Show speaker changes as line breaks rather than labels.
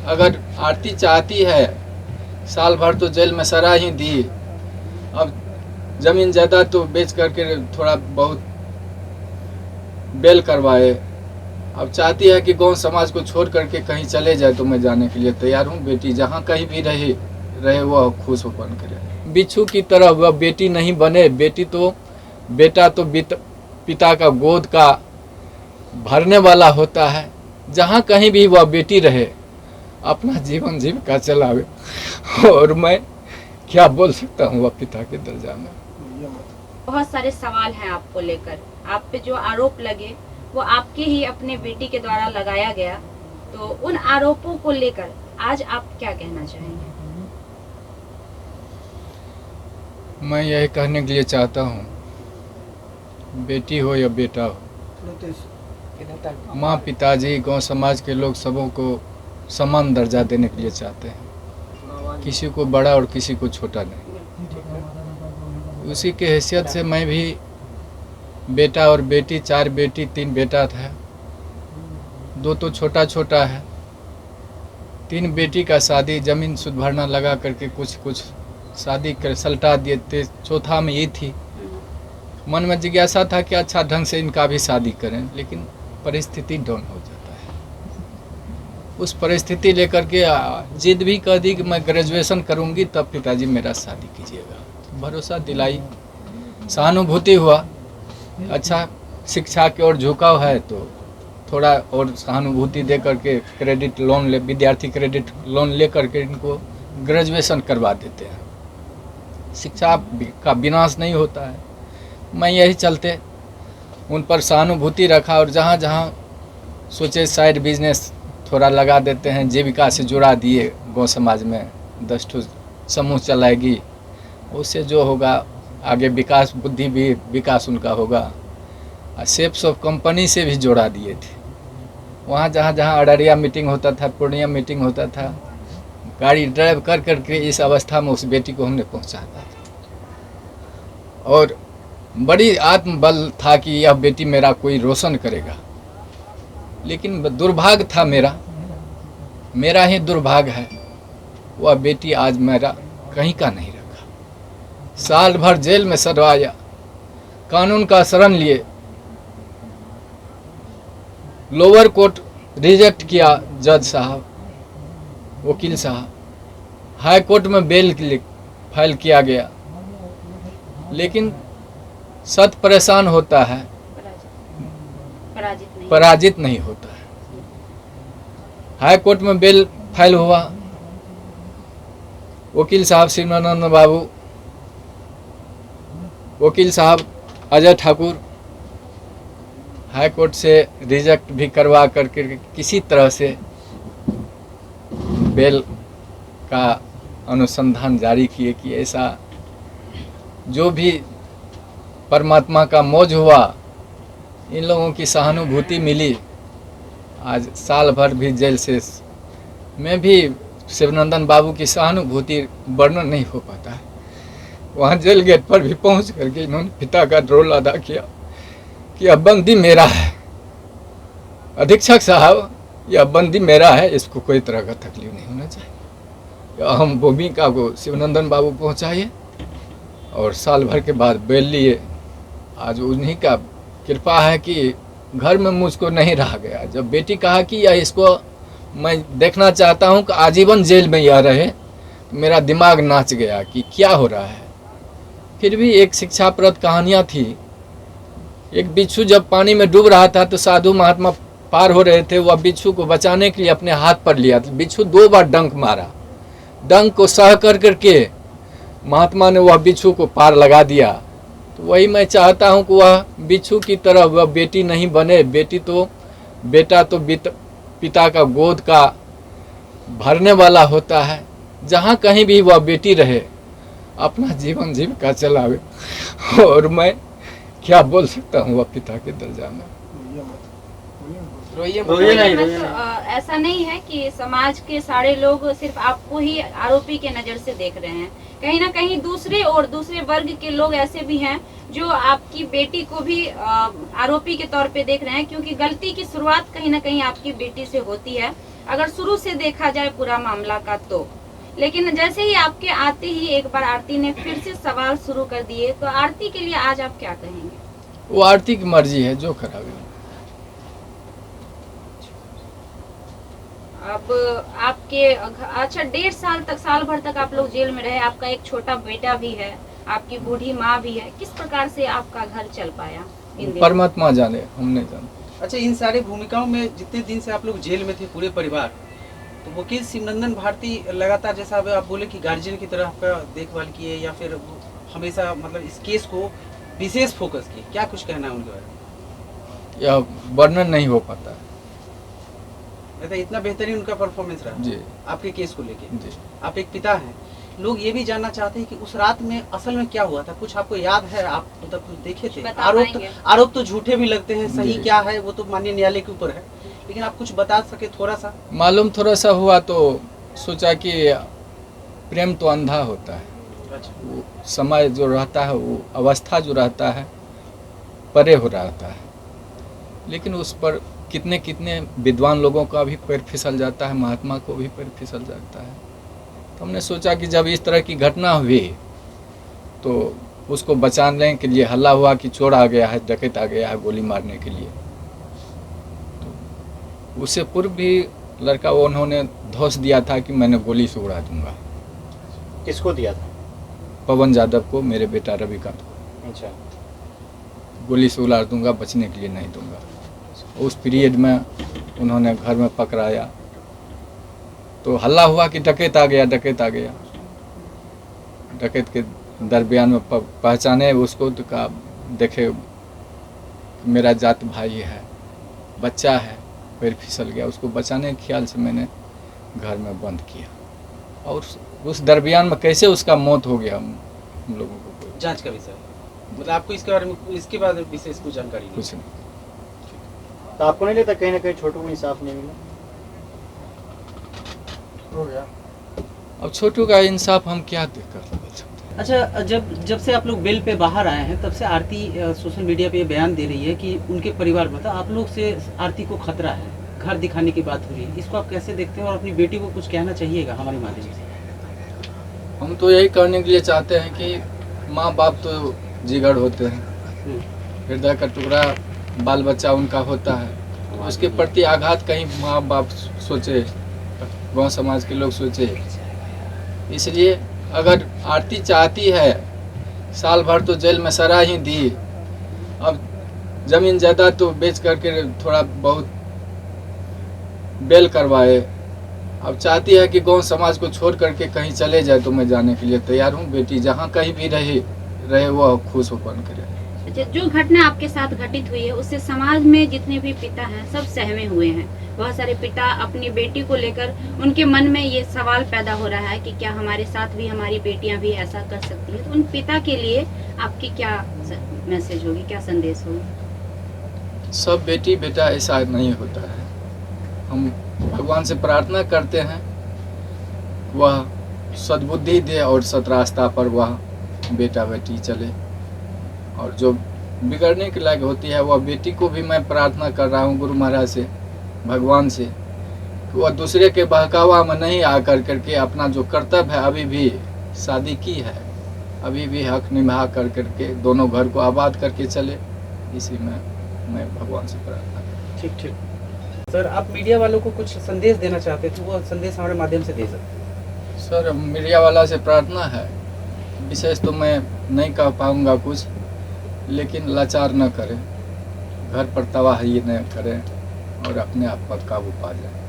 अगर आरती चाहती है साल भर तो जेल में सजा ही दी, अब ज़मीन जायदाद तो बेच करके थोड़ा बहुत बेल करवाए। अब चाहती है कि गांव समाज को छोड़ करके कहीं चले जाए, तो मैं जाने के लिए तैयार हूँ। बेटी जहाँ कहीं भी रहे वह खुश होकर करे। बिच्छू की तरह वह बेटी नहीं बने, बेटा तो पिता का गोद का भरने वाला होता है। जहाँ कहीं भी वह बेटी रहे, अपना जीवन जीविका चलावे। और मैं क्या बोल सकता हूँ वह पिता के दर्जा में।
बहुत सारे सवाल हैं आपको लेकर, आप पे जो आरोप लगे वो आपके ही अपने बेटी के द्वारा लगाया गया, तो उन आरोपों को लेकर आज आप क्या कहना चाहेंगे?
मैं यही कहने के लिए चाहता हूँ, बेटी हो या बेटा हो, माँ पिताजी गांव समाज के लोग सबों को समान दर्जा देने के लिए चाहते हैं, किसी को बड़ा और किसी को छोटा नहीं। उसी के हैसियत से मैं भी बेटा और बेटी, 4 बेटी 3 बेटा था, 2 तो छोटा छोटा है। 3 बेटी का शादी ज़मीन सुध भरना लगा करके कुछ शादी कर सलटा दिए थे। चौथा में ये थी, मन में जिज्ञासा था कि अच्छा ढंग से इनका भी शादी करें, लेकिन परिस्थिति डाउन हो जाता है। उस परिस्थिति लेकर के जिद भी कर दी कि मैं ग्रेजुएशन करूंगी तब पिताजी मेरा शादी कीजिएगा। भरोसा दिलाई, सहानुभूति हुआ, अच्छा शिक्षा की ओर झुकाव है तो थोड़ा और सहानुभूति दे करके क्रेडिट लोन विद्यार्थी क्रेडिट लोन ले करके इनको ग्रेजुएशन करवा देते हैं। शिक्षा का विनाश नहीं होता है। मैं यही चलते उन पर सहानुभूति रखा और जहाँ जहाँ सोचे साइड बिजनेस थोड़ा लगा देते हैं, जीविका से जुड़ा दिए। गाँव समाज में 10 ठो समूह चलाएगी, उससे जो होगा आगे विकास, बुद्धि भी विकास उनका होगा। और सेप्स ऑफ कंपनी से भी जोड़ा दिए थे। वहाँ जहाँ जहाँ अररिया मीटिंग होता था, पूर्णिया मीटिंग होता था, गाड़ी ड्राइव कर करके इस अवस्था में उस बेटी को हमने पहुँचाता था। और बड़ी आत्मबल था कि यह बेटी मेरा कोई रोशन करेगा। लेकिन दुर्भाग्य था, मेरा ही दुर्भाग्य है, वह बेटी आज मेरा कहीं का नहीं रखा। साल भर जेल में सड़वाया, कानून का शरण लिए, लोअर कोर्ट रिजेक्ट किया, जज साहब, वकील साहब, हाई कोर्ट में बेल फाइल किया गया, लेकिन सत परेशान होता है, पराजित नहीं होता है। हाई कोर्ट में बेल फाइल हुआ, वकील साहब शिवानंद बाबू, वकील साहब अजय ठाकुर हाई कोर्ट से रिजेक्ट भी करवा करके किसी तरह से बेल का अनुसंधान जारी किए कि ऐसा जो भी परमात्मा का मौज हुआ, इन लोगों की सहानुभूति मिली। आज साल भर भी जेल से में भी शिवनंदन बाबू की सहानुभूति वर्णन नहीं हो पाता है। वहाँ जेल गेट पर भी पहुँच करके इन्होंने पिता का रोल अदा किया कि अब बंदी मेरा है, अधीक्षक साहब यह बंदी मेरा है, इसको कोई तरह का तकलीफ नहीं होना चाहिए। अहम भूमिका को शिवनंदन बाबू पहुँचाइए और साल भर के बाद बेल लिए। आज उन्हीं का कृपा है कि घर में मुझको नहीं रहा गया। जब बेटी कहा कि यह इसको मैं देखना चाहता हूँ कि आजीवन जेल में यह रहे, मेरा दिमाग नाच गया कि क्या हो रहा है। फिर भी एक शिक्षाप्रद कहानियाँ थी। एक बिच्छू जब पानी में डूब रहा था तो साधु महात्मा पार हो रहे थे, वह बिच्छू को बचाने के लिए अपने हाथ पर लिया। बिच्छू 2 बार डंक मारा, डंक को सह कर करके महात्मा ने वह बिच्छू को पार लगा दिया। तो वही मैं चाहता हूँ कि वह बिच्छू की तरह वह बेटी नहीं बने, बेटा तो पिता का गोद का भरने वाला होता है। जहाँ कहीं भी वह बेटी रहे, अपना जीवन जीविका चलावे। और मैं क्या बोल सकता हूँ वह पिता के दर्जा में।
ऐसा नहीं है कि समाज के सारे लोग सिर्फ आपको ही आरोपी के नजर से देख रहे हैं, कहीं ना कहीं दूसरे वर्ग के लोग ऐसे भी हैं जो आपकी बेटी को भी आरोपी के तौर पे देख रहे हैं, क्योंकि गलती की शुरुआत कहीं ना कहीं आपकी बेटी से होती है। अगर शुरू से देखा जाए पूरा मामला का तो। लेकिन जैसे ही आपके आते ही एक बार आरती ने फिर से सवाल शुरू कर दिए, तो आरती के लिए आज आप क्या कहेंगे?
वो आरती की मर्जी है, जो करावे।
अब आपके अच्छा 1.5 साल तक, साल भर तक आप लोग जेल में रहे, आपका एक छोटा बेटा भी है, आपकी बूढ़ी माँ भी है, किस प्रकार से आपका घर चल पाया इन दिनों?
परमात्मा जाने, हम नहीं जानते।
अच्छा, इन सारी भूमिकाओं में जितने दिन से आप लोग जेल में थे पूरे परिवार, तो वकील शिवनंदन भारती लगातार, जैसा अब आप बोले कि गार्जियन की तरह आपका देखभाल किए, या फिर हमेशा मतलब इस केस को विशेष फोकस किए, क्या कुछ कहना है उनके बारे में?
यह वर्णन नहीं हो पाता है।
तो इतना बेहतरीन उनका परफॉर्मेंस रहा
जी
आपके केस को लेके।
जी।
आप एक पिता हैं, लोग ये भी जानना चाहते हैं कि उस रात में असल में क्या हुआ था, कुछ आपको याद है? आप मतलब कुछ देखे थे?
बता पाएंगे?
आरोप तो झूठे भी लगते हैं, सही
जी।
क्या है वो तो माननीय न्यायालय के ऊपर है, लेकिन आप कुछ बता सके थोड़ा सा?
मालूम थोड़ा सा हुआ तो सोचा कि प्रेम तो अंधा होता है।
अच्छा।
वो समय जो रहता है, वो अवस्था जो रहता है, परे हो रहता है। लेकिन उस पर कितने कितने विद्वान लोगों का भी पैर फिसल जाता है, महात्मा को भी पैर फिसल जाता है। तो हमने सोचा कि जब इस तरह की घटना हुई तो उसको बचाने के लिए हल्ला हुआ कि चोर आ गया है, डकैत आ गया है गोली मारने के लिए। तो उससे पूर्व भी लड़का वो उन्होंने धौंस दिया था कि मैंने गोली से उड़ा दूंगा।
किसको दिया था?
पवन यादव को, मेरे बेटा रविकांत को।
अच्छा।
गोली से उड़ा दूंगा, बचने के लिए नहीं दूंगा। उस पीरियड में उन्होंने घर में पकड़ाया तो हल्ला हुआ कि डकैत आ गया, डकैत आ गया। डकैत के दरमियान में पहचाने उसको तो कहा, देखे मेरा जात भाई है, बच्चा है, पैर फिसल गया। उसको बचाने के ख्याल से मैंने घर में बंद किया, और उस दरमियान में कैसे उसका मौत हो गया हम लोगों को कोई
जांच का विषय, मतलब आपको इसके बारे में इसके बाद विशेष कुछ जानकारी नहीं?
कुछ नहीं।
तो आपको नहीं लगता कहीं ना कहीं छोटू को इंसाफ नहीं मिला?
हो गया।
अब छोटू का इंसाफ हम क्या देख कर बोल सकते हैं?
अच्छा, जब से आप लोग बेल पे बाहर आए हैं, तब से आरती सोशल मीडिया पे ये बयान दे रही है कि उनके परिवार में आप लोग से आरती को खतरा है, घर दिखाने की बात हो रही है, इसको आप कैसे देखते हैं? और अपनी बेटी को कुछ कहना चाहिएगा हमारे माध्यम से?
हम तो यही करने के लिए चाहते हैं कि माँ बाप तो जिगर होते हैं, हृदय का टुकड़ा बाल बच्चा उनका होता है, उसके प्रति आघात कहीं माँ बाप सोचे, गांव समाज के लोग सोचे। इसलिए अगर आरती चाहती है, साल भर तो जेल में सजा ही दी, अब जमीन जायदाद तो बेच करके थोड़ा बहुत बेल करवाए, अब चाहती है कि गांव समाज को छोड़ करके कहीं चले जाए, तो मैं जाने के लिए तैयार हूँ। बेटी जहाँ कहीं भी रहे वो खुश होकर करे।
अच्छा, जो घटना आपके साथ घटित हुई है उससे समाज में जितने भी पिता हैं सब सहमे हुए हैं। बहुत सारे पिता अपनी बेटी को लेकर उनके मन में ये सवाल पैदा हो रहा है कि क्या हमारे साथ भी हमारी बेटियां भी ऐसा कर सकती हैं। तो उन पिता के लिए आपकी क्या मैसेज होगी, क्या संदेश होगा?
सब बेटी बेटा ऐसा नहीं होता है। हम भगवान से प्रार्थना करते हैं वह सद्बुद्धि दे और सत रास्ता पर वह बेटा बेटी चले, और जो बिगड़ने के लायक होती है वह बेटी को भी मैं प्रार्थना कर रहा हूँ गुरु महाराज से, भगवान से, कि वह दूसरे के बहकावा में नहीं आकर करके अपना जो कर्तव्य है, अभी भी शादी की है, अभी भी हक निभा कर करके दोनों घर को आबाद करके चले। इसी में मैं भगवान से प्रार्थना करता हूँ।
ठीक। सर, आप मीडिया वालों को कुछ संदेश देना चाहते थे, वो संदेश हमारे माध्यम से दे सकते हैं?
सर, मीडिया वाला से प्रार्थना है, विशेष तो मैं नहीं कह पाऊँगा कुछ, लेकिन लाचार न करें, घर पर तबाही न करें और अपने आप पर काबू पा जाए।